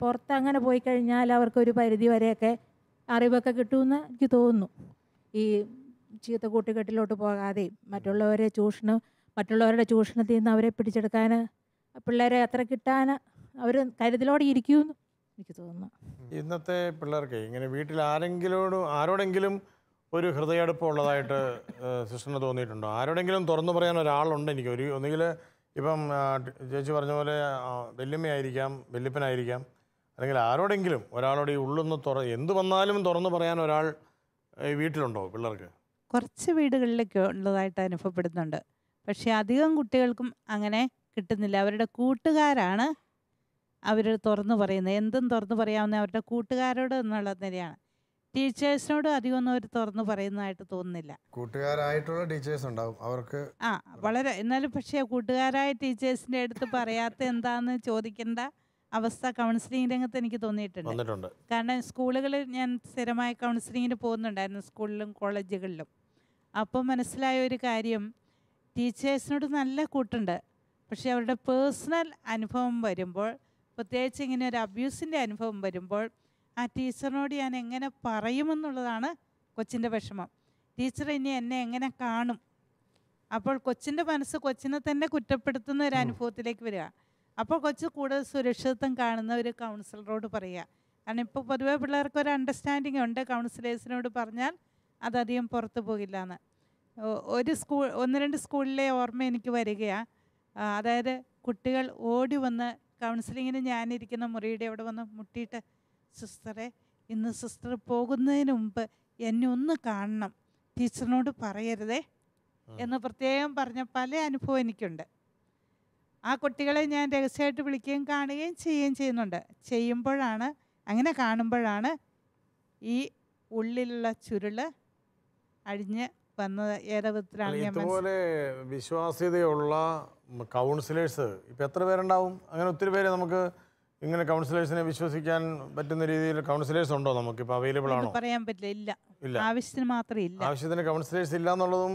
പുറത്ത് അങ്ങനെ പോയി കഴിഞ്ഞാൽ അവർക്കൊരു പരിധി വരെയൊക്കെ അറിവൊക്കെ കിട്ടുമെന്ന് എനിക്ക് തോന്നുന്നു. ഈ ചീത്ത കൂട്ടുകെട്ടിലോട്ട് പോകാതെയും മറ്റുള്ളവരുടെ ചൂഷണത്തിൽ നിന്ന് അവരെ പിടിച്ചെടുക്കാൻ പിള്ളേരെ അത്ര കിട്ടാൻ അവർ കരുതലോടെ ഇരിക്കുമെന്ന് എനിക്ക് തോന്നുന്നു. ഇന്നത്തെ പിള്ളേർക്ക് ഇങ്ങനെ വീട്ടിൽ ആരോടെങ്കിലും ഒരു ഹൃദയടുപ്പം ഉള്ളതായിട്ട് സിസ്റ്ററിന് തോന്നിയിട്ടുണ്ടോ? ആരോടെങ്കിലും തുറന്നു പറയാൻ ഒരാളുണ്ട് എനിക്ക്? ഒന്നുകിൽ ഇപ്പം ചേച്ചി പറഞ്ഞ പോലെ വല്യമ്മയായിരിക്കാം, വല്യപ്പനായിരിക്കാം, അല്ലെങ്കിൽ ആരോടെങ്കിലും ഒരാളോട് ഈ ഉള്ളൊന്ന് എന്ത് വന്നാലും തുറന്നു പറയാൻ ഒരാൾ ഈ വീട്ടിലുണ്ടോ പിള്ളേർക്ക്? കുറച്ച് വീടുകളിലൊക്കെ ഉള്ളതായിട്ട് അനുഭവപ്പെടുന്നുണ്ട്. പക്ഷേ അധികം കുട്ടികൾക്കും അങ്ങനെ കിട്ടുന്നില്ല. അവരുടെ കൂട്ടുകാരാണ് അവർ തുറന്നു പറയുന്നത്. എന്തും തുറന്നു പറയാവുന്ന അവരുടെ കൂട്ടുകാരോട് എന്നുള്ള നിലയാണ്. ടീച്ചേഴ്സിനോട് അധികമൊന്നും അവർ തുറന്നു പറയുന്നതായിട്ട് തോന്നുന്നില്ല. കൂട്ടുകാരായിട്ടുള്ള ടീച്ചേഴ്സ് ഉണ്ടാവും അവർക്ക്. വളരെ എന്നാലും പക്ഷേ കൂട്ടുകാരായ ടീച്ചേഴ്സിൻ്റെ അടുത്ത് പറയാത്ത എന്താണെന്ന് ചോദിക്കേണ്ട അവസ്ഥ കൗൺസിലിംഗ് രംഗത്ത് എനിക്ക് തോന്നിയിട്ടുണ്ട്. കാരണം സ്കൂളുകളിൽ ഞാൻ സ്ഥിരമായി കൗൺസിലിങ്ങിന് പോകുന്നുണ്ടായിരുന്നു, സ്കൂളിലും കോളേജുകളിലും. അപ്പോൾ മനസ്സിലായ ഒരു കാര്യം, ടീച്ചേഴ്സിനോട് നല്ല കൂട്ടുണ്ട്. പക്ഷേ അവരുടെ പേഴ്സണൽ അനുഭവം വരുമ്പോൾ, പ്രത്യേകിച്ച് ഇങ്ങനെ ഒരു അബ്യൂസിൻ്റെ അനുഭവം വരുമ്പോൾ, ആ ടീച്ചറിനോട് ഞാൻ എങ്ങനെ പറയുമെന്നുള്ളതാണ് കൊച്ചിൻ്റെ വിഷമം. ടീച്ചർ ഇനി എന്നെ എങ്ങനെ കാണും? അപ്പോൾ കൊച്ചിൻ്റെ മനസ്സ് കൊച്ചിനെ തന്നെ കുറ്റപ്പെടുത്തുന്ന ഒരു അനുഭവത്തിലേക്ക് വരിക. അപ്പോൾ കൊച്ച് കൂടുതൽ സുരക്ഷിതത്വം കാണുന്ന ഒരു കൗൺസിലറോട് പറയുക. കാരണം ഇപ്പോൾ പൊതുവേ പിള്ളേർക്ക് ഒരു അണ്ടർസ്റ്റാൻഡിങ് ഉണ്ട്, കൗൺസിലേഴ്സിനോട് പറഞ്ഞാൽ അതധികം പുറത്തു പോകില്ല എന്ന്. ഒരു 1-2 സ്കൂളിലെ ഓർമ്മ എനിക്ക് വരികയാണ്. അതായത് കുട്ടികൾ ഓടി വന്ന് കൗൺസിലിങ്ങിന് ഞാനിരിക്കുന്ന മുറിയുടെ അവിടെ വന്ന് മുട്ടിയിട്ട്, സിസ്റ്ററെ ഇന്ന് സിസ്റ്റർ പോകുന്നതിന് മുമ്പ് എന്നെ ഒന്ന് കാണണം, ടീച്ചറിനോട് പറയരുതേ എന്ന് പ്രത്യേകം പറഞ്ഞ പല അനുഭവം എനിക്കുണ്ട്. ആ കുട്ടികളെ ഞാൻ രഹസ്യമായിട്ട് വിളിക്കുകയും കാണുകയും ചെയ്യുന്നുണ്ട്. അങ്ങനെ കാണുമ്പോഴാണ് ഈ ഉള്ളിലുള്ള ചുരുള് അഴിഞ്ഞ് വന്നത്. ഏതവിധത്തിലാണ് ഇതുപോലെ വിശ്വാസ്യതയുള്ള കൗൺസിലേഴ്സ് ഇപ്പം എത്ര പേരുണ്ടാവും? അങ്ങനെ ഒത്തിരി പേര് നമുക്ക് ഇങ്ങനെ കൗൺസിലേഴ്സിനെ വിശ്വസിക്കാൻ പറ്റുന്ന രീതിയിൽ കൗൺസിലേഴ്സ് ഉണ്ടോ നമുക്കിപ്പോൾ? അവൈലബിൾ ആണോ? പറയാൻ പറ്റില്ല. ഇല്ല, ആവശ്യത്തിന് മാത്രമേ ഇല്ല. ആവശ്യത്തിന് കൗൺസിലേഴ്സ് ഇല്ല എന്നുള്ളതും,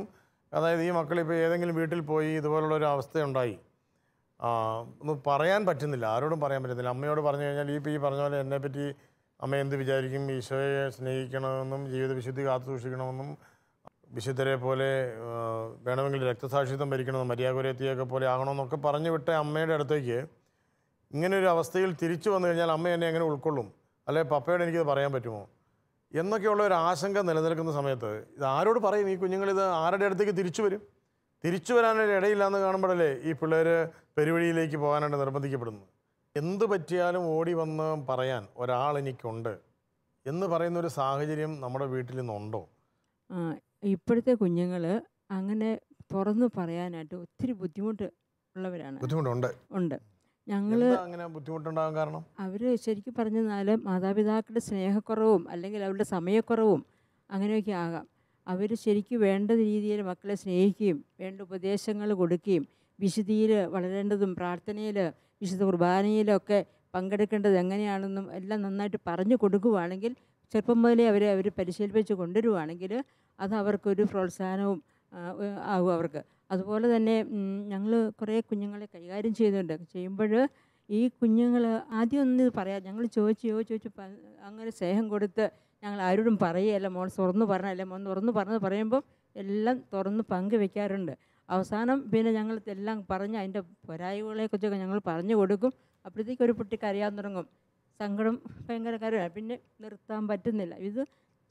അതായത് ഈ മക്കൾ ഇപ്പോൾ ഏതെങ്കിലും വീട്ടിൽ പോയി ഇതുപോലുള്ള ഒരു അവസ്ഥയുണ്ടായി, ഒന്നും പറയാൻ പറ്റുന്നില്ല, ആരോടും പറയാൻ പറ്റുന്നില്ല. അമ്മയോട് പറഞ്ഞു കഴിഞ്ഞാൽ ഈ പറഞ്ഞ പോലെ എന്നെപ്പറ്റി അമ്മ എന്ത് വിചാരിക്കും, ഈശോയെ സ്നേഹിക്കണമെന്നും ജീവിത വിശുദ്ധി കാത്തു സൂക്ഷിക്കണമെന്നും വിശുദ്ധരെ പോലെ വേണമെങ്കിൽ രക്തസാക്ഷിത്വം ഭരിക്കണമെന്നും മരിയാഗോരേത്തിയൊക്കെ പോലെ ആകണമെന്നൊക്കെ പറഞ്ഞു വിട്ട അമ്മയുടെ അടുത്തേക്ക് ഇങ്ങനൊരു അവസ്ഥയിൽ തിരിച്ചു വന്നു കഴിഞ്ഞാൽ അമ്മ എന്നെ എങ്ങനെ ഉൾക്കൊള്ളും, അല്ലെ പപ്പയോട് എനിക്കിത് പറയാൻ പറ്റുമോ എന്നൊക്കെയുള്ള ഒരു ആശങ്ക നിലനിൽക്കുന്ന സമയത്ത് ഇത് ആരോട് പറയും? ഈ കുഞ്ഞുങ്ങളിത് ആരുടെ അടുത്തേക്ക് തിരിച്ചു വരാനൊരു ഇടയില്ലാന്ന് കാണുമ്പോഴല്ലേ ഈ പിള്ളേർ പെരുവഴിയിലേക്ക് പോകാനായിട്ട് നിർബന്ധിക്കപ്പെടുന്നത്. എന്ത് പറ്റിയാലും ഓടി വന്ന് പറയാൻ ഒരാൾ എനിക്കുണ്ട് എന്ന് പറയുന്നൊരു സാഹചര്യം നമ്മുടെ വീട്ടിൽ നിന്നുണ്ടോ? ഇപ്പോഴത്തെ കുഞ്ഞുങ്ങൾ അങ്ങനെ തുറന്നു പറയാനായിട്ട് ഒത്തിരി ബുദ്ധിമുട്ടുള്ളവരാണ്. ഉണ്ട്. ഞങ്ങൾ അങ്ങനെ ബുദ്ധിമുട്ടുണ്ടാകാൻ കാരണം അവർ ശരിക്കും പറഞ്ഞാൽ മാതാപിതാക്കളുടെ സ്നേഹക്കുറവും അല്ലെങ്കിൽ അവരുടെ സമയക്കുറവും അങ്ങനെയൊക്കെ ആകാം. അവർ ശരിക്കും വേണ്ട രീതിയിൽ മക്കളെ സ്നേഹിക്കുകയും വേണ്ട ഉപദേശങ്ങൾ കൊടുക്കുകയും വിശുദ്ധിയിൽ വളരേണ്ടതും പ്രാർത്ഥനയിൽ വിശുദ്ധ കുർബാനയിലൊക്കെ പങ്കെടുക്കേണ്ടത് എങ്ങനെയാണെന്നും എല്ലാം നന്നായിട്ട് പറഞ്ഞു കൊടുക്കുകയാണെങ്കിൽ ചെറുപ്പം മുതലേ അവർ പരിശീലിപ്പിച്ച് കൊണ്ടുവരുവാണെങ്കിൽ അത് അവർക്കൊരു പ്രോത്സാഹനവും ആകും അവർക്ക്. അതുപോലെ തന്നെ ഞങ്ങൾ കുറേ കുഞ്ഞുങ്ങളെ കൈകാര്യം ചെയ്യുമ്പോൾ ഈ കുഞ്ഞുങ്ങൾ ആദ്യം ഒന്ന് പറയാം, ഞങ്ങൾ ചോദിച്ചു അങ്ങനെ സ്നേഹം കൊടുത്ത് ഞങ്ങൾ ആരോടും പറയുകയല്ല, മോൾ തുറന്ന് പറഞ്ഞല്ല, മോൻ തുറന്ന് പറഞ്ഞത് പറയുമ്പോൾ എല്ലാം തുറന്ന് പങ്കുവെക്കാറുണ്ട്. അവസാനം പിന്നെ ഞങ്ങൾ എല്ലാം പറഞ്ഞ് അതിൻ്റെ പോരായ്മകളെക്കുറിച്ചൊക്കെ ഞങ്ങൾ പറഞ്ഞു കൊടുക്കും. അപ്പോഴത്തേക്ക് ഒരു കുട്ടിക്ക് അറിയാൻ തുടങ്ങും, സങ്കടം ഭയങ്കര കാര്യമാണ്, പിന്നെ നിർത്താൻ പറ്റുന്നില്ല. ഇത്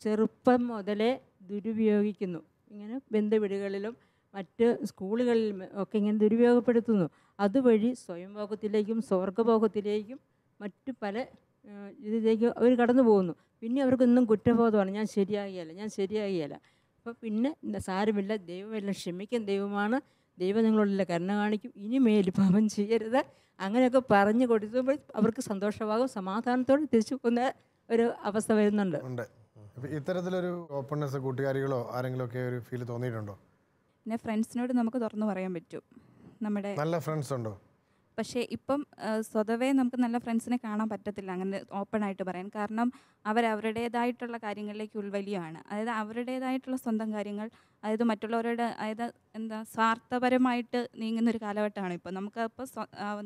ചെറുപ്പം മുതലേ ദുരുപയോഗിക്കുന്നു. ഇങ്ങനെ ബന്ധുവീടുകളിലും മറ്റ് സ്കൂളുകളിലും ഒക്കെ ഇങ്ങനെ ദുരുപയോഗപ്പെടുത്തുന്നു. അതുവഴി സ്വയംഭോഗത്തിലേക്കും സ്വർഗഭോഗത്തിലേക്കും മറ്റു പല ഇതിലേക്ക് അവർ കടന്നു പോകുന്നു. പിന്നെ അവർക്കൊന്നും കുറ്റബോധമാണ്, ഞാൻ ശരിയാകിയല്ല. അപ്പോൾ പിന്നെ സാരമില്ല, ദൈവമെല്ലാം ക്ഷമിക്കും, ദൈവമാണ്, ദൈവം നിങ്ങളോടുള്ള കരുണ കാണിക്കും, ഇനിമേൽ പാപം ചെയ്യരുത്, അങ്ങനെയൊക്കെ പറഞ്ഞു കൊടുക്കുമ്പോൾ അവർക്ക് സന്തോഷമാകും, സമാധാനത്തോടെ തിരിച്ചു പോകുന്ന ഒരു അവസ്ഥ വരുന്നുണ്ട്. ഇത്തരത്തിലൊരു ഓപ്പൺനെസ് കൂട്ടുകാരികളോ ആരെങ്കിലും ഒക്കെ ഒരു ഫീൽ തോന്നിയിട്ടുണ്ടോ? പിന്നെ ഫ്രണ്ട്സിനോട് നമുക്ക് തുറന്നു പറയാൻ പറ്റും. നമ്മുടെ നല്ല ഫ്രണ്ട്സ് ഉണ്ടോ? പക്ഷേ ഇപ്പം സ്വതവേ നമുക്ക് നല്ല ഫ്രണ്ട്സിനെ കാണാൻ പറ്റത്തില്ല അങ്ങനെ ഓപ്പണായിട്ട് പറയാൻ. കാരണം അവരുടേതായിട്ടുള്ള കാര്യങ്ങളിലേക്ക് ഉൾവലിയാണ്. അതായത് അവരുടേതായിട്ടുള്ള സ്വന്തം കാര്യങ്ങൾ, അതായത് മറ്റുള്ളവരുടെ സ്വാർത്ഥപരമായിട്ട് നീങ്ങുന്നൊരു കാലഘട്ടമാണ് ഇപ്പോൾ. നമുക്ക് ഇപ്പോൾ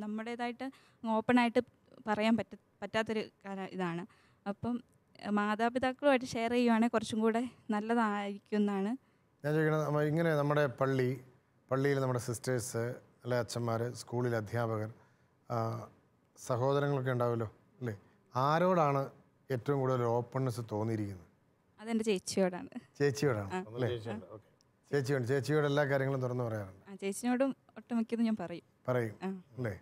നമ്മുടേതായിട്ട് ഓപ്പണായിട്ട് പറയാൻ പറ്റാത്തൊരു ഇതാണ്. അപ്പം മാതാപിതാക്കളുമായിട്ട് ഷെയർ ചെയ്യുവാണെങ്കിൽ കുറച്ചും കൂടെ നല്ലതായിരിക്കും എന്നാണ് ഞാൻ ചോദിക്കുന്നത്. ഇങ്ങനെ നമ്മുടെ പള്ളിയിൽ നമ്മുടെ സിസ്റ്റേഴ്സ് അല്ലെ അച്ഛന്മാർ, സ്കൂളിലെ അധ്യാപകർ, സഹോദരങ്ങളൊക്കെ ഉണ്ടാവുമല്ലോ അല്ലേ, ആരോടാണ് ഏറ്റവും കൂടുതൽ ഓപ്പൺനെസ് തോന്നിയിരിക്കുന്നത്? അതെൻ്റെ ചേച്ചിയോടാണ്. ചേച്ചിയോടാണ് അല്ലേ? ചേച്ചിയോട് എല്ലാ കാര്യങ്ങളും തുറന്നു പറയാറുണ്ട്. ചേച്ചിയോടും ഒട്ടുമിക്കതും ഞാൻ പറയും അല്ലേ?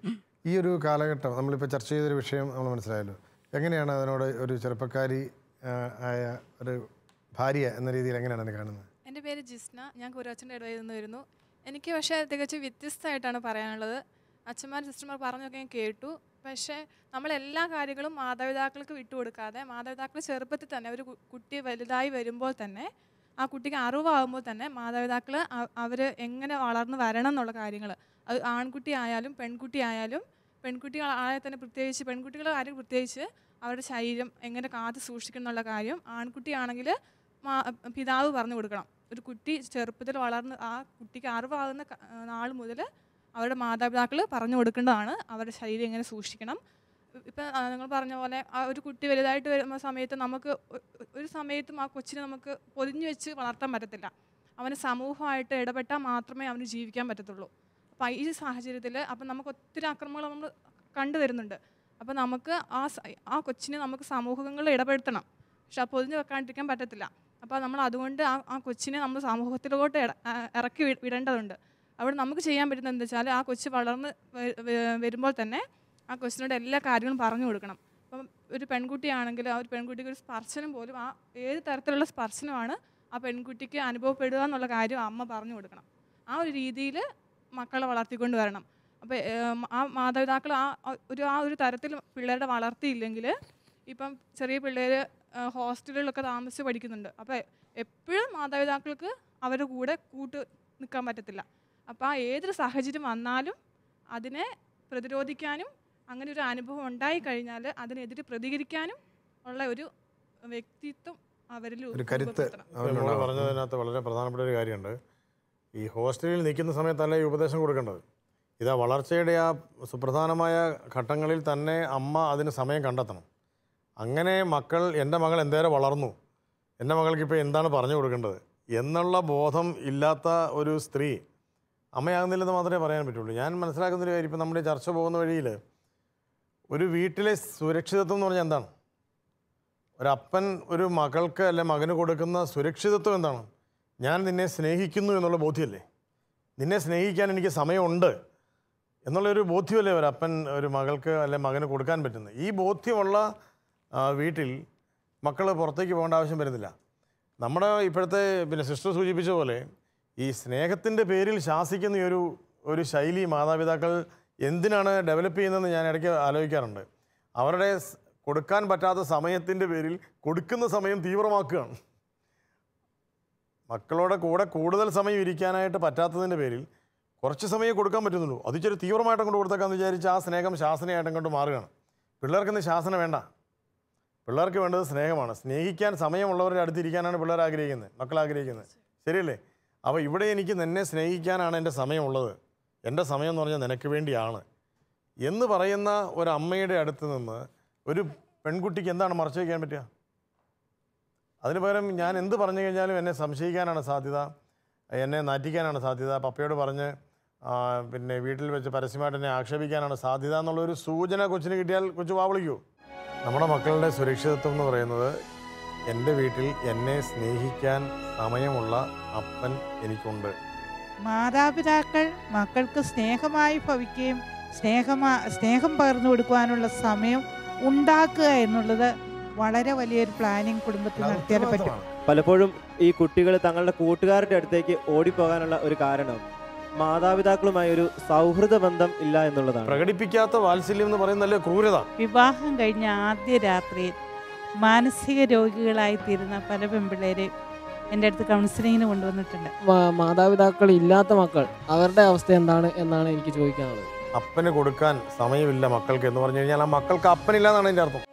ഈ ഒരു കാലഘട്ടം നമ്മളിപ്പോൾ ചർച്ച ചെയ്തൊരു വിഷയം നമ്മൾ മനസ്സിലായല്ലോ. എങ്ങനെയാണ് അതിനോട് ഒരു ചെറുപ്പക്കാരി ആയ ഒരു ഭാര്യ എന്ന രീതിയിൽ എങ്ങനെയാണ് അതിനെ കാണുന്നത്? എൻ്റെ പേര് ജിസ്ന, ഞാൻ കുരാച്ചൻ്റെ ഇടയിൽ നിന്ന് വരുന്നു. എനിക്ക് പക്ഷേ തികച്ചും വ്യത്യസ്തമായിട്ടാണ് പറയാനുള്ളത്. അച്ഛന്മാർ സിസ്റ്റർമാർ പറഞ്ഞൊക്കെ ഞാൻ കേട്ടു. പക്ഷേ നമ്മളെല്ലാ കാര്യങ്ങളും മാതാപിതാക്കൾക്ക് വിട്ടുകൊടുക്കാതെ, മാതാപിതാക്കൾ ചെറുപ്പത്തിൽ തന്നെ ഒരു കുട്ടി വലുതായി വരുമ്പോൾ തന്നെ, ആ കുട്ടിക്ക് അറിവാകുമ്പോൾ തന്നെ മാതാപിതാക്കൾ അവർ എങ്ങനെ വളർന്നു വരണം എന്നുള്ള കാര്യങ്ങൾ, അത് ആൺകുട്ടി ആയാലും പെൺകുട്ടി ആയാലും, പെൺകുട്ടികളായാൽ തന്നെ പ്രത്യേകിച്ച് പെൺകുട്ടികളുടെ കാര്യം പ്രത്യേകിച്ച് അവരുടെ ശരീരം എങ്ങനെ കാത്തു സൂക്ഷിക്കണം എന്നുള്ള കാര്യം ആൺകുട്ടിയാണെങ്കിൽ പിതാവ് പറഞ്ഞു കൊടുക്കണം. ഒരു കുട്ടി ചെറുപ്പത്തിൽ വളർന്ന് ആ കുട്ടിക്ക് അറിവാകുന്ന നാൾ മുതൽ അവരുടെ മാതാപിതാക്കൾ പറഞ്ഞു കൊടുക്കേണ്ടതാണ് അവരുടെ ശരീരം എങ്ങനെ സൂക്ഷിക്കണം. ഇപ്പം നിങ്ങൾ പറഞ്ഞ പോലെ ആ ഒരു കുട്ടി വലുതായിട്ട് വരുന്ന സമയത്ത് നമുക്ക് ഒരു സമയത്തും ആ കൊച്ചിനെ നമുക്ക് പൊതിഞ്ഞു വെച്ച് വളർത്താൻ പറ്റത്തില്ല. അവന് സമൂഹമായിട്ട് ഇടപെട്ടാൽ മാത്രമേ അവന് ജീവിക്കാൻ പറ്റത്തുള്ളൂ. അപ്പം ഈ സാഹചര്യത്തിൽ അപ്പം നമുക്ക് ഒത്തിരി ആക്രമണങ്ങൾ നമ്മൾ കണ്ടുവരുന്നുണ്ട്. അപ്പം നമുക്ക് ആ കൊച്ചിനെ നമുക്ക് സമൂഹങ്ങളിൽ ഇടപെടുത്തണം, പക്ഷെ ആ പൊതിഞ്ഞ് വെക്കാണ്ടിരിക്കാൻ പറ്റത്തില്ല. അപ്പോൾ നമ്മൾ അതുകൊണ്ട് ആ കൊച്ചിനെ നമ്മൾ സമൂഹത്തിലോട്ട് ഇറക്കി വിടേണ്ടതുണ്ട്. അവിടെ നമുക്ക് ചെയ്യാൻ പറ്റുന്നത് എന്താ വെച്ചാൽ ആ കൊച്ച് വളർന്ന് വരുമ്പോൾ തന്നെ ആ കൊച്ചിനോട് എല്ലാ കാര്യങ്ങളും പറഞ്ഞു കൊടുക്കണം. അപ്പം ഒരു പെൺകുട്ടിയാണെങ്കിൽ ആ ഒരു പെൺകുട്ടിക്ക് ഒരു സ്പർശനം പോലും, ആ ഏത് തരത്തിലുള്ള സ്പർശനമാണ് ആ പെൺകുട്ടിക്ക് അനുഭവപ്പെടുക എന്നുള്ള കാര്യം അമ്മ പറഞ്ഞു കൊടുക്കണം. ആ ഒരു രീതിയിൽ മക്കളെ വളർത്തിക്കൊണ്ട് വരണം. അപ്പോൾ ആ മാതാപിതാക്കൾ ആ ഒരു തരത്തിൽ പിള്ളേരുടെ വളർത്തിയില്ലെങ്കിൽ, ഇപ്പം ചെറിയ പിള്ളേർ ഹോസ്റ്റലുകളിലൊക്കെ താമസിച്ച് പഠിക്കുന്നുണ്ട്. അപ്പോൾ എപ്പോഴും മാതാപിതാക്കൾക്ക് അവരുടെ കൂടെ നിൽക്കാൻ പറ്റത്തില്ല. അപ്പോൾ ആ ഏതൊരു സാഹചര്യം വന്നാലും അതിനെ പ്രതിരോധിക്കാനും അങ്ങനെ ഒരു അനുഭവം ഉണ്ടായി കഴിഞ്ഞാൽ അതിനെതിരെ പ്രതികരിക്കാനും ഉള്ള ഒരു വ്യക്തിത്വം അവരിൽ പറഞ്ഞതിനകത്ത് വളരെ പ്രധാനപ്പെട്ട ഒരു കാര്യമുണ്ട്. ഈ ഹോസ്റ്റലിൽ നിൽക്കുന്ന സമയത്തല്ല ഈ ഉപദേശം കൊടുക്കേണ്ടത്. ഇതാ വളർച്ചയുടെ ആ സുപ്രധാനമായ ഘട്ടങ്ങളിൽ തന്നെ അമ്മ അതിന് സമയം കണ്ടെത്തണം. അങ്ങനെ എൻ്റെ മകൾ എന്തേരം വളർന്നു, എൻ്റെ മകൾക്ക് ഇപ്പോൾ എന്താണ് പറഞ്ഞു കൊടുക്കേണ്ടത് എന്നുള്ള ബോധം ഇല്ലാത്ത ഒരു സ്ത്രീ അമ്മയാകുന്നില്ലെന്ന് മാത്രമേ പറയാൻ പറ്റുള്ളൂ. ഞാൻ മനസ്സിലാക്കുന്നൊരു കാര്യം, ഇപ്പം നമ്മുടെ ചർച്ച പോകുന്ന വഴിയിൽ ഒരു വീട്ടിലെ സുരക്ഷിതത്വം എന്ന് പറഞ്ഞാൽ എന്താണ്? ഒരപ്പൻ ഒരു മകൾക്ക് അല്ലെ മകന് കൊടുക്കുന്ന സുരക്ഷിതത്വം എന്താണ്? ഞാൻ നിന്നെ സ്നേഹിക്കുന്നു എന്നുള്ള ബോധ്യമല്ലേ? നിന്നെ സ്നേഹിക്കാൻ എനിക്ക് സമയമുണ്ട് എന്നുള്ളൊരു ബോധ്യമല്ലേ ഒരപ്പൻ ഒരു മകൾക്ക് അല്ലെ മകന് കൊടുക്കാൻ പറ്റുന്നത്. ഈ ബോധ്യമുള്ള വീട്ടിൽ മക്കൾ പുറത്തേക്ക് പോകേണ്ട ആവശ്യം വരുന്നില്ല. നമ്മുടെ ഇപ്പോഴത്തെ സിസ്റ്റർ സൂചിപ്പിച്ച പോലെ ഈ സ്നേഹത്തിൻ്റെ പേരിൽ ശാസിക്കുന്ന ഒരു ശൈലി മാതാപിതാക്കൾ എന്തിനാണ് ഡെവലപ്പ് ചെയ്യുന്നതെന്ന് ഞാൻ ഇടയ്ക്ക് ആലോചിക്കാറുണ്ട്. അവരുടെ കൊടുക്കാൻ പറ്റാത്ത സമയത്തിൻ്റെ പേരിൽ കൊടുക്കുന്ന സമയം തീവ്രമാക്കുകയാണ്. മക്കളോട് കൂടെ കൂടുതൽ സമയം ഇരിക്കാനായിട്ട് പറ്റാത്തതിൻ്റെ പേരിൽ കുറച്ച് സമയം കൊടുക്കാൻ പറ്റുന്നുള്ളൂ. അത് ഇച്ചിരി തീവ്രമായിട്ടും കൊണ്ട് കൊടുത്തേക്കാന്ന് വിചാരിച്ച് ആ സ്നേഹം ശാസനയായിട്ടും കൊണ്ട് മാറുകയാണ്. പിള്ളേർക്കിന്ന് ശാസന വേണ്ട, പിള്ളേർക്ക് വേണ്ടത് സ്നേഹമാണ്. സ്നേഹിക്കാൻ സമയമുള്ളവരുടെ അടുത്തിരിക്കാനാണ് പിള്ളേർ ആഗ്രഹിക്കുന്നത്, മക്കൾ ആഗ്രഹിക്കുന്നത്. ശരിയല്ലേ? അപ്പോൾ ഇവിടെ എനിക്ക് നിന്നെ സ്നേഹിക്കാനാണ് എൻ്റെ സമയമുള്ളത്, എൻ്റെ സമയം എന്ന് പറഞ്ഞാൽ നിനക്ക് വേണ്ടിയാണ് എന്ന് പറയുന്ന ഒരു അമ്മയുടെ അടുത്ത് നിന്ന് ഒരു പെൺകുട്ടിക്ക് എന്താണ് മറച്ചു വയ്ക്കാൻ പറ്റുക? അതിന് പകരം ഞാൻ എന്ത് പറഞ്ഞു കഴിഞ്ഞാലും എന്നെ സംശയിക്കാനാണ് സാധ്യത, എന്നെ നാറ്റിക്കാനാണ് സാധ്യത, പപ്പയോട് പറഞ്ഞ് പിന്നെ വീട്ടിൽ വെച്ച് പരസ്യമായിട്ട് എന്നെ ആക്ഷേപിക്കാനാണ് സാധ്യത എന്നുള്ളൊരു സൂചന കൊച്ചിന് കിട്ടിയാൽ കൊച്ചു വാവിളിക്കൂ. നമ്മുടെ മക്കളുടെ സുരക്ഷിതത്വം എന്ന് പറയുന്നത് എൻ്റെ വീട്ടിൽ എന്നെ സ്നേഹിക്കാൻ സമയമുള്ള അപ്പൻ എനിക്കുണ്ട്. മാതാപിതാക്കൾ മക്കൾക്ക് സ്നേഹമായി ഭവിക്കുകയും സ്നേഹം പകർന്നു കൊടുക്കുവാനുള്ള സമയം ഉണ്ടാക്കുക എന്നുള്ളത് വളരെ വലിയൊരു പ്ലാനിങ് കുടുംബത്തിൽ നടത്തിയാൽ പറ്റും. പലപ്പോഴും ഈ കുട്ടികൾ തങ്ങളുടെ കൂട്ടുകാരുടെ അടുത്തേക്ക് ഓടിപ്പോകാനുള്ള ഒരു കാരണം മാതാപിതാക്കളുമായി ഒരു സൗഹൃദ ബന്ധം ഇല്ല എന്നുള്ളതാണ്. പ്രകടിപ്പിക്കാത്ത വാത്സല്യം എന്ന് പറയുന്നതല്ലേ ക്രൂരത. വിവാഹം കഴിഞ്ഞ ആദ്യ രാത്രിയിൽ മാനസിക രോഗികളായി തീരുന്ന പല പെൺപിള്ളേരെ എൻ്റെ അടുത്ത് കൗൺസിലിങ്ങിന് കൊണ്ടുവന്നിട്ടുണ്ട്. മാതാപിതാക്കൾ ഇല്ലാത്ത മക്കൾ, അവരുടെ അവസ്ഥ എന്താണ് എന്നാണ് എനിക്ക് ചോദിക്കാനുള്ളത്. അപ്പന് കൊടുക്കാൻ സമയമില്ല മക്കൾക്ക് എന്ന് പറഞ്ഞു കഴിഞ്ഞാൽ ആ മക്കൾക്ക് അപ്പനില്ല എന്നാണ് എൻ്റെ അർത്ഥം.